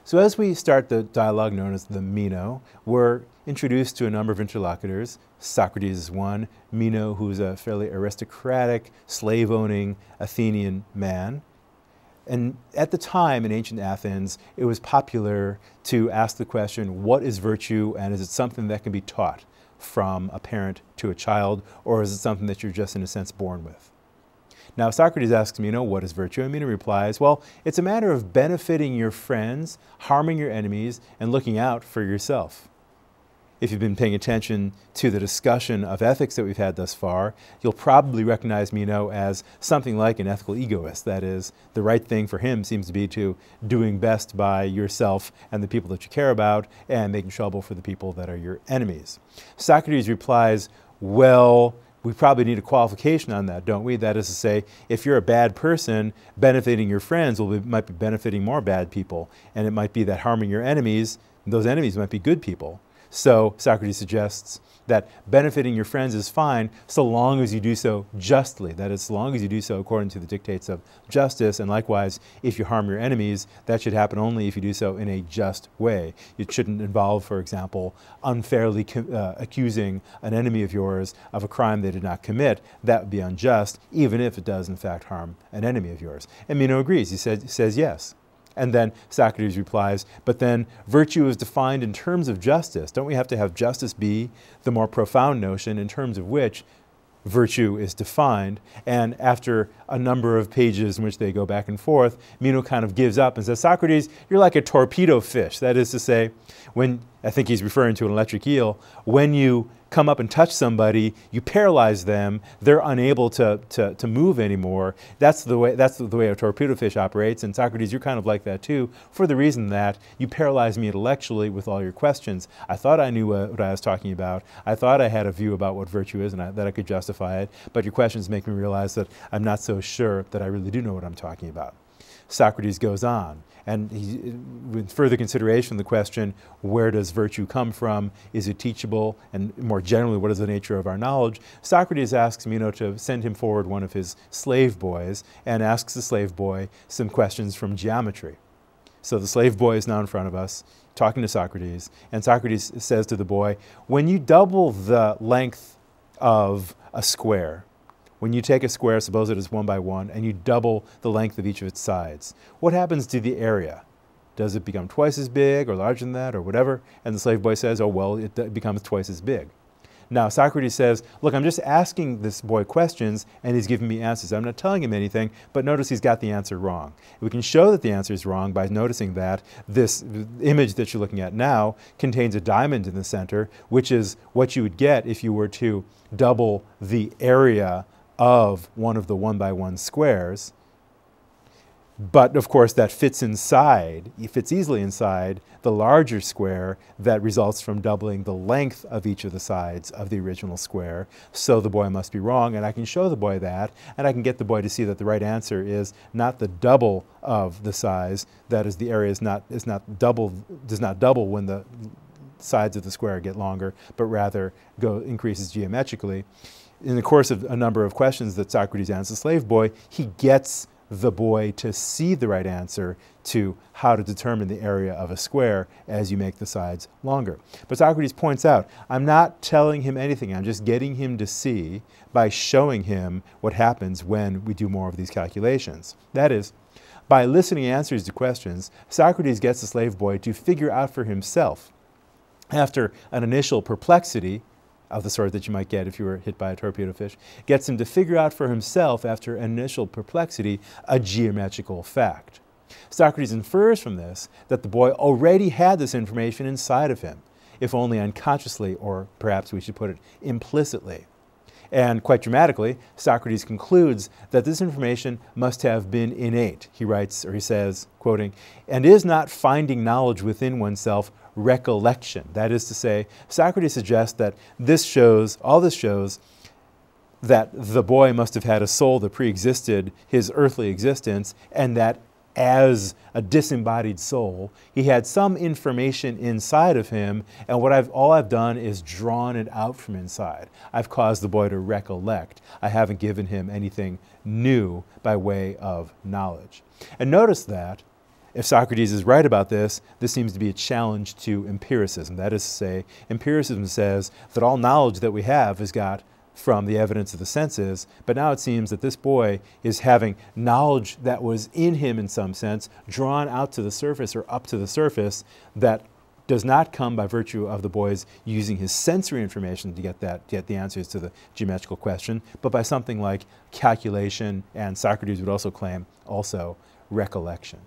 So as we start the dialogue known as the Meno, we're introduced to a number of interlocutors. Socrates is one, Meno, who's a fairly aristocratic, slave-owning Athenian man. And at the time in ancient Athens, it was popular to ask the question, what is virtue, and is it something that can be taught from a parent to a child, or is it something that you're just in a sense born with? Now Socrates asks Meno, what is virtue? And Meno replies, well, it's a matter of benefiting your friends, harming your enemies, and looking out for yourself. If you've been paying attention to the discussion of ethics that we've had thus far, you'll probably recognize Meno as something like an ethical egoist. That is, the right thing for him seems to be to doing best by yourself and the people that you care about, and making trouble for the people that are your enemies. Socrates replies, well, we probably need a qualification on that, don't we? That is to say, if you're a bad person, benefiting your friends might be benefiting more bad people, and it might be that harming your enemies, those enemies might be good people. So Socrates suggests that benefiting your friends is fine so long as you do so justly. That is, so long as you do so according to the dictates of justice. And likewise, if you harm your enemies, that should happen only if you do so in a just way. It shouldn't involve, for example, unfairly accusing an enemy of yours of a crime they did not commit. That would be unjust, even if it does in fact harm an enemy of yours. And Meno agrees. He says yes. And then Socrates replies, but then virtue is defined in terms of justice. Don't we have to have justice be the more profound notion in terms of which virtue is defined? And after a number of pages in which they go back and forth, Meno kind of gives up and says, Socrates, you're like a torpedo fish. That is to say, when, I think he's referring to an electric eel, when you come up and touch somebody, you paralyze them, they're unable to move anymore. That's the way a torpedo fish operates. And Socrates, you're kind of like that too, for the reason that you paralyze me intellectually with all your questions. I thought I knew what I was talking about. I thought I had a view about what virtue is and that I could justify it, but your questions make me realize that I'm not so sure that I really do know what I'm talking about. Socrates goes on, and with further consideration of the question, where does virtue come from? Is it teachable? And more generally, what is the nature of our knowledge? Socrates asks Meno to send him forward one of his slave boys, and asks the slave boy some questions from geometry. So the slave boy is now in front of us, talking to Socrates, and Socrates says to the boy, when you double the length of a square, when you take a square, suppose it is 1 by 1, and you double the length of each of its sides, what happens to the area? Does it become twice as big or larger than that or whatever? And the slave boy says, oh, well, it becomes twice as big. Now, Socrates says, look, I'm just asking this boy questions, and he's giving me answers. I'm not telling him anything, but notice he's got the answer wrong. We can show that the answer is wrong by noticing that this image that you're looking at now contains a diamond in the center, which is what you would get if you were to double the area of one of the 1 by 1 squares. But of course that fits inside, it fits easily inside the larger square that results from doubling the length of each of the sides of the original square. So the boy must be wrong, and I can show the boy that, and I can get the boy to see that the right answer is not the double of the size, that is, the area does not double when the sides of the square get longer, but rather increases geometrically. In the course of a number of questions that Socrates asks the slave boy, he gets the boy to see the right answer to how to determine the area of a square as you make the sides longer. But Socrates points out, I'm not telling him anything, I'm just getting him to see by showing him what happens when we do more of these calculations. That is, by eliciting answers to questions, Socrates gets the slave boy to figure out for himself, after an initial perplexity, of the sort that you might get if you were hit by a torpedo fish, gets him to figure out for himself, after initial perplexity, a geometrical fact. Socrates infers from this that the boy already had this information inside of him, if only unconsciously, or perhaps we should put it implicitly. And quite dramatically, Socrates concludes that this information must have been innate. He writes, or he says, quoting, and is not finding knowledge within oneself recollection. That is to say, Socrates suggests that all this shows that the boy must have had a soul that pre-existed his earthly existence, and that as a disembodied soul, he had some information inside of him, and all I've done is drawn it out from inside. I've caused the boy to recollect. I haven't given him anything new by way of knowledge. And notice that if Socrates is right about this, this seems to be a challenge to empiricism. That is to say, empiricism says that all knowledge that we have is got from the evidence of the senses, but now it seems that this boy is having knowledge that was in him in some sense, drawn out to the surface or up to the surface, that does not come by virtue of the boy's using his sensory information to get the answers to the geometrical question, but by something like calculation, and Socrates would also claim recollection.